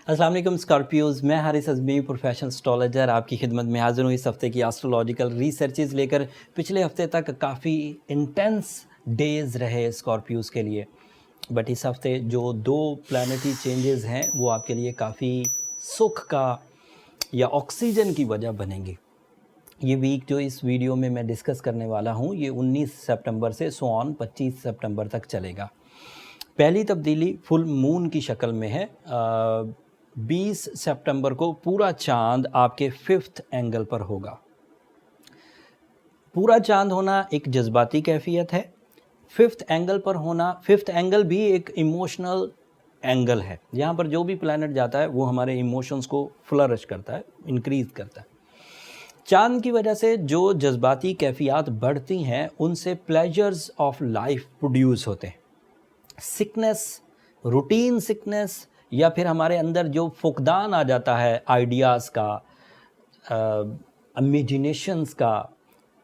अस्सलाम वालेकुम स्कॉर्पियोज़, मैं हारिस अज़मी प्रोफेशनल एस्ट्रोलॉजर आपकी खिदमत में हाज़िर हूँ इस हफ़्ते की एस्ट्रोलॉजिकल रिसर्चेज़ लेकर। पिछले हफ़्ते तक काफ़ी इंटेंस डेज़ रहे स्कॉर्पियोज़ के लिए, बट इस हफ़्ते जो दो प्लैनेटरी चेंजेस हैं वो आपके लिए काफ़ी सुख का या ऑक्सीजन की वजह बनेंगी। ये वीक जो इस वीडियो में मैं डिस्कस करने वाला हूँ ये 19 सितंबर से 25 सितंबर तक चलेगा। पहली तब्दीली फुल मून की शक्ल में है। 20 सितंबर को पूरा चांद आपके 5th एंगल पर होगा। पूरा चांद होना एक जज्बाती कैफियत है। 5th एंगल पर होना, 5th एंगल भी एक इमोशनल एंगल है। यहाँ पर जो भी प्लैनेट जाता है वो हमारे इमोशंस को फ्लरिश करता है, इंक्रीज करता है। चांद की वजह से जो जज्बाती कैफियत बढ़ती हैं उनसे प्लेजर्स ऑफ लाइफ प्रोड्यूस होते हैं। सिकनेस, रूटीन सिकनेस, या फिर हमारे अंदर जो फुकदान आ जाता है आइडियाज़ का, इमेजिनेशंस का,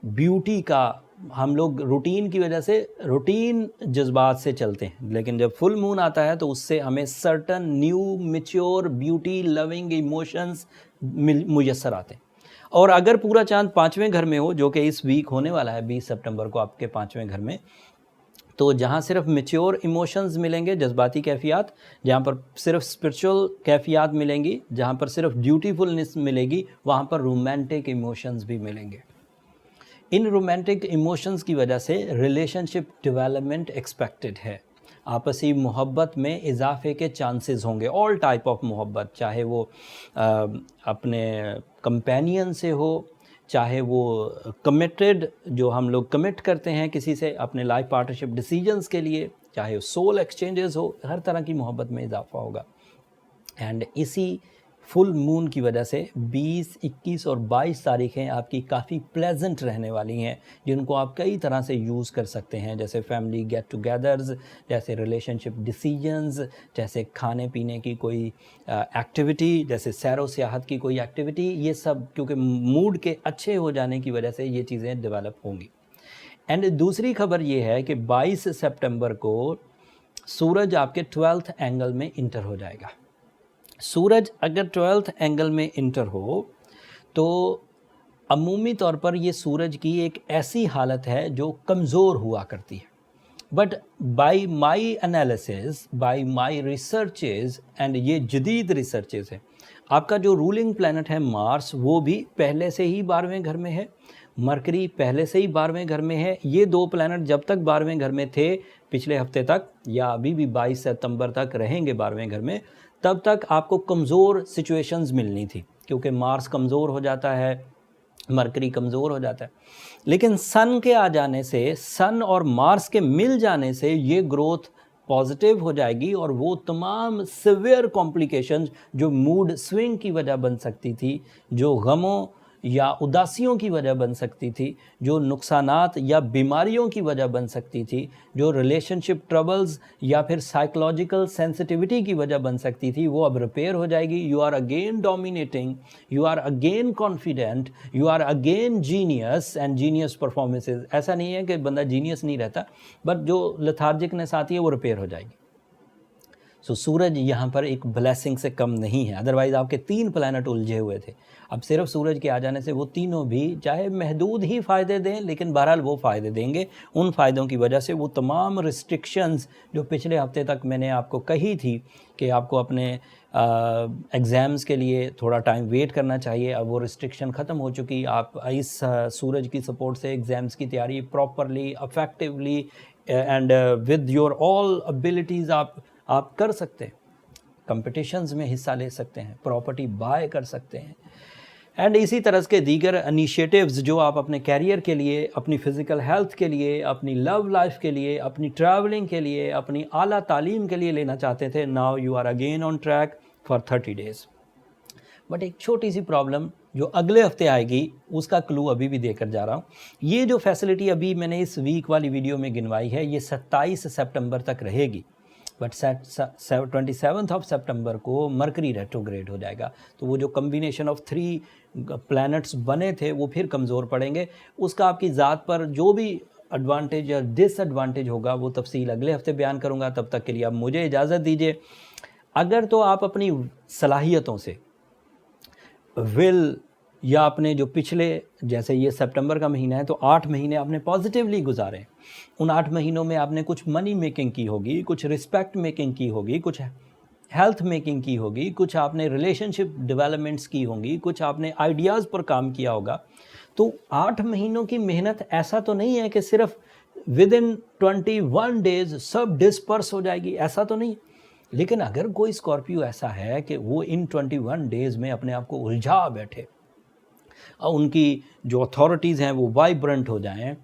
ब्यूटी का, हम लोग रूटीन की वजह से रूटीन जज्बात से चलते हैं, लेकिन जब फुल मून आता है तो उससे हमें certain new mature beauty loving emotions मुयस्सर आते हैं। और अगर पूरा चांद 5वें घर में हो, जो कि इस वीक होने वाला है 20 सितंबर को आपके 5वें घर में, तो जहाँ सिर्फ मैच्योर इमोशंस मिलेंगे, जज्बाती कैफियत, जहाँ पर सिर्फ स्पिरिचुअल कैफियत मिलेंगी, जहाँ पर सिर्फ ब्यूटीफुलनेस मिलेगी, वहाँ पर रोमांटिक इमोशंस भी मिलेंगे। इन रोमांटिक इमोशंस की वजह से रिलेशनशिप डेवलपमेंट एक्सपेक्टेड है। आपसी मोहब्बत में इजाफे के चांसेस होंगे। ऑल टाइप ऑफ मोहब्बत, चाहे वो अपने कंपेनियन से हो, चाहे वो कमिटेड जो हम लोग कमिट करते हैं किसी से अपने लाइफ पार्टनरशिप डिसीजंस के लिए, चाहे सोल एक्सचेंजेस हो, हर तरह की मोहब्बत में इजाफा होगा। एंड इसी फुल मून की वजह से 20, 21 और 22 तारीखें आपकी काफ़ी प्लेजेंट रहने वाली हैं, जिनको आप कई तरह से यूज़ कर सकते हैं, जैसे फैमिली गेट टुगेदर्स, जैसे रिलेशनशिप डिसीजंस, जैसे खाने पीने की कोई एक्टिविटी, जैसे सैरो सियाहत की कोई एक्टिविटी। ये सब क्योंकि मूड के अच्छे हो जाने की वजह से ये चीज़ें डेवलप होंगी। एंड दूसरी खबर ये है कि 22 सितंबर को सूरज आपके 12th एंगल में इंटर हो जाएगा। सूरज अगर 12th एंगल में इंटर हो तो अमूमी तौर पर ये सूरज की एक ऐसी हालत है जो कमज़ोर हुआ करती है। But by my analysis, bye my researches, and ये जदीद रिसर्चेज है, आपका जो रूलिंग प्लैनेट है मार्स, वो भी पहले से ही 12वें घर में है। मरकरी पहले से ही 12वें घर में है। ये दो प्लैनेट जब तक 12वें घर में थे पिछले हफ्ते तक, या अभी भी 22 सितंबर तक रहेंगे 12वें घर में, तब तक आपको कमज़ोर सिचुएशंस मिलनी थी, क्योंकि मार्स कमज़ोर हो जाता है, मरकरी कमज़ोर हो जाता है। लेकिन सन के आ जाने से, सन और मार्स के मिल जाने से ये ग्रोथ पॉजिटिव हो जाएगी, और वो तमाम सिवियर कॉम्प्लिकेशंस जो मूड स्विंग की वजह बन सकती थी, जो गमों या उदासियों की वजह बन सकती थी, जो नुकसानात या बीमारियों की वजह बन सकती थी, जो रिलेशनशिप ट्रबल्स या फिर साइकोलॉजिकल सेंसिटिविटी की वजह बन सकती थी, वो अब रिपेयर हो जाएगी। You are again dominating, you are again confident, you are again genius and genius performances. ऐसा नहीं है कि बंदा जीनियस नहीं रहता, बट जो लेथार्जिकनेस आती है वो रिपेयर हो जाएगी। सो सूरज यहाँ पर एक ब्लेसिंग से कम नहीं है। अदरवाइज़ आपके 3 प्लैनेट उलझे हुए थे, अब सिर्फ सूरज के आ जाने से वो तीनों भी चाहे महदूद ही फ़ायदे दें, लेकिन बहरहाल वो फ़ायदे देंगे। उन फ़ायदों की वजह से वो तमाम रिस्ट्रिक्शंस जो पिछले हफ्ते तक मैंने आपको कही थी कि आपको अपने एग्ज़ाम्स के लिए थोड़ा टाइम वेट करना चाहिए, अब वो रिस्ट्रिक्शन ख़त्म हो चुकी। आप इस सूरज की सपोर्ट से एग्ज़ाम्स की तैयारी properly, effectively and with your all abilities आप कर सकते हैं। कंपटीशंस में हिस्सा ले सकते हैं, प्रॉपर्टी बाय कर सकते हैं, एंड इसी तरह के दीगर इनिशिएटिव्स जो आप अपने कैरियर के लिए, अपनी फ़िज़िकल हेल्थ के लिए, अपनी लव लाइफ के लिए, अपनी ट्रैवलिंग के लिए, अपनी आला तालीम के लिए लेना चाहते थे, now you are again on track for 30 days. But एक छोटी सी प्रॉब्लम जो अगले हफ्ते आएगी, उसका क्लू अभी भी देकर जा रहा हूँ। ये जो फैसिलिटी अभी मैंने इस वीक वाली वीडियो में गिनवाई है, ये 27 सितंबर तक रहेगी, बट 27 ऑफ सितंबर को मरकरी रेट्रोग्रेड हो जाएगा। तो वो जो कम्बिनेशन ऑफ 3 प्लैनेट्स बने थे वो फिर कमज़ोर पड़ेंगे। उसका आपकी ज़ात पर जो भी एडवांटेज या डिसएडवांटेज होगा वो तफसील अगले हफ्ते बयान करूंगा। तब तक के लिए अब मुझे इजाज़त दीजिए। अगर तो आप अपनी सलाहियतों से विल या अपने जो पिछले, जैसे ये सितंबर का महीना है तो 8 महीने आपने पॉजिटिवली गुजारे, उन 8 महीनों में आपने कुछ मनी मेकिंग की होगी, कुछ रिस्पेक्ट मेकिंग की होगी, कुछ हेल्थ मेकिंग की होगी, कुछ आपने रिलेशनशिप डेवलपमेंट्स की होंगी, कुछ आपने आइडियाज़ पर काम किया होगा। तो 8 महीनों की मेहनत ऐसा तो नहीं है कि सिर्फ विद इन 21 डेज सब डिस्पर्स हो जाएगी, ऐसा तो नहीं। लेकिन अगर कोई स्कॉर्पियो ऐसा है कि वो इन 21 डेज़ में अपने आप को उलझा बैठे और उनकी जो अथॉरिटीज़ हैं वो वाइब्रेंट हो जाएं,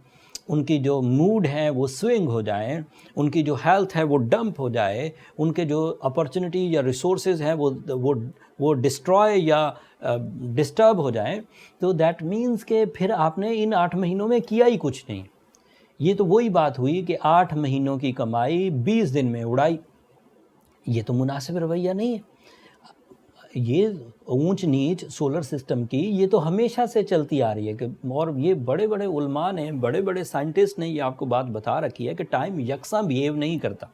उनकी जो मूड हैं वो स्विंग हो जाएं, उनकी जो हेल्थ है वो डंप हो जाए, उनके जो अपॉर्चुनिटी या रिसोर्सेज हैं वो डिस्ट्रॉय या डिस्टर्ब हो जाएं, तो दैट मीन्स कि फिर आपने इन 8 महीनों में किया ही कुछ नहीं। ये तो वही बात हुई कि 8 महीनों की कमाई 20 दिन में उड़ाई। ये तो मुनासिब रवैया नहीं है। ये ऊंच नीच सोलर सिस्टम की ये तो हमेशा से चलती आ रही है कि, और ये बड़े बड़े उलमा ने, बड़े बड़े साइंटिस्ट ने ये आपको बात बता रखी है कि टाइम यकसा बिहेव नहीं करता,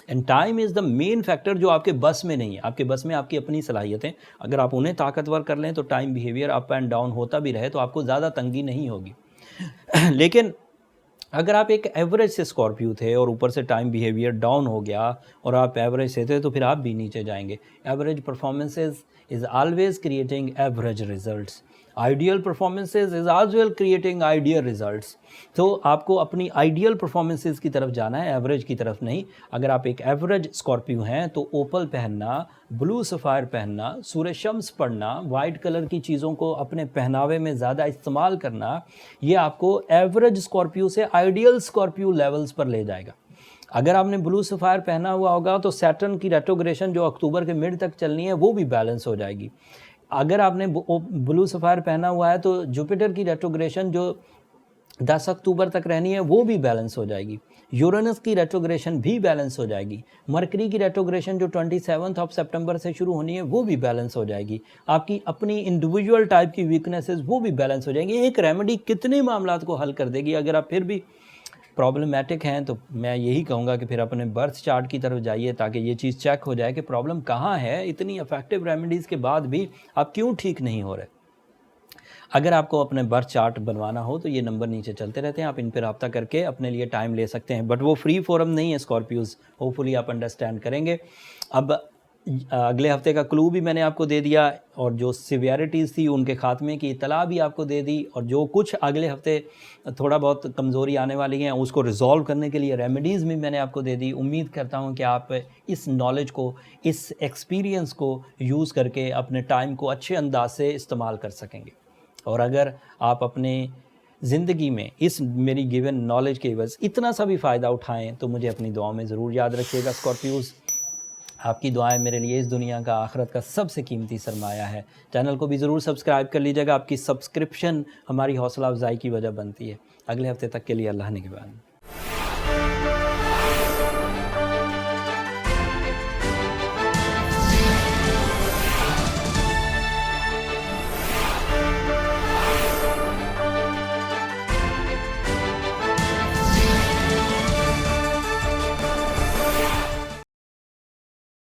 and time is the main factor जो आपके बस में नहीं है। आपके बस में आपकी अपनी सलाहियतें, अगर आप उन्हें ताकतवर कर लें तो time behaviour up and down होता भी रहे तो आपको ज़्यादा तंगी नहीं होगी। लेकिन अगर आप एक एवरेज से स्कॉर्पियो थे और ऊपर से टाइम बिहेवियर डाउन हो गया और आप एवरेज से थे, तो फिर आप भी नीचे जाएंगे। Average performances is always creating average results, ideal performances is आज वेल क्रिएटिंग आइडियल रिजल्ट्स। तो आपको अपनी आइडियल परफॉर्मेंसेज की तरफ जाना है, एवरेज की तरफ नहीं। अगर आप एक एवरेज स्कॉर्पियो हैं तो ओपल पहनना, ब्लू सफ़ायर पहनना, सूरज शम्स पढ़ना, वाइट कलर की चीज़ों को अपने पहनावे में ज़्यादा इस्तेमाल करना, ये आपको एवरेज स्कॉर्पियो से आइडियल स्कॉर्पियो लेवल्स पर ले जाएगा। अगर आपने ब्लू सफ़ायर पहना हुआ होगा तो सैटर्न की रेट्रोग्रेशन जो अक्टूबर के मिड तक चलनी है वो भी बैलेंस हो जाएगी। अगर आपने ब्लू सफ़ायर पहना हुआ है तो जुपिटर की रेट्रोग्रेशन जो 10 अक्टूबर तक रहनी है वो भी बैलेंस हो जाएगी। यूरेनस की रेट्रोग्रेशन भी बैलेंस हो जाएगी। मरकरी की रेट्रोग्रेशन जो 27 सितंबर से शुरू होनी है वो भी बैलेंस हो जाएगी। आपकी अपनी इंडिविजुअल टाइप की वीकनेसेस वो भी बैलेंस हो जाएंगी। एक रेमेडी कितने मामलात को हल कर देगी। अगर आप फिर भी प्रॉब्लमेटिक हैं तो मैं यही कहूँगा कि फिर अपने बर्थ चार्ट की तरफ जाइए ताकि ये चीज़ चेक हो जाए कि प्रॉब्लम कहाँ है। इतनी इफेक्टिव रेमेडीज़ के बाद भी आप क्यों ठीक नहीं हो रहे। अगर आपको अपने बर्थ चार्ट बनवाना हो तो ये नंबर नीचे चलते रहते हैं, आप इन पर रब्ता करके अपने लिए टाइम ले सकते हैं। बट वो फ्री फोरम नहीं है स्कॉर्पियोज़, होपफुली आप अंडरस्टैंड करेंगे। अब अगले हफ्ते का क्लू भी मैंने आपको दे दिया और जो सिवियरिटीज़ थी उनके ख़ात्मे की इतला भी आपको दे दी, और जो कुछ अगले हफ्ते थोड़ा बहुत कमज़ोरी आने वाली हैं उसको रिज़ॉल्व करने के लिए रेमेडीज़ भी मैंने आपको दे दी। उम्मीद करता हूं कि आप इस नॉलेज को, इस एक्सपीरियंस को यूज़ करके अपने टाइम को अच्छे अंदाज से इस्तेमाल कर सकेंगे। और अगर आप अपने ज़िंदगी में इस मेरी गिवन नॉलेज के बस इतना सा भी फ़ायदा उठाएं तो मुझे अपनी दुआओं में ज़रूर याद रखिएगा। स्कॉर्पियोज़, आपकी दुआएं मेरे लिए इस दुनिया का आखिरत का सबसे कीमती सरमाया है। चैनल को भी ज़रूर सब्सक्राइब कर लीजिएगा। आपकी सब्सक्रिप्शन हमारी हौसला अफजाई की वजह बनती है। अगले हफ्ते तक के लिए अल्लाह निगहबान।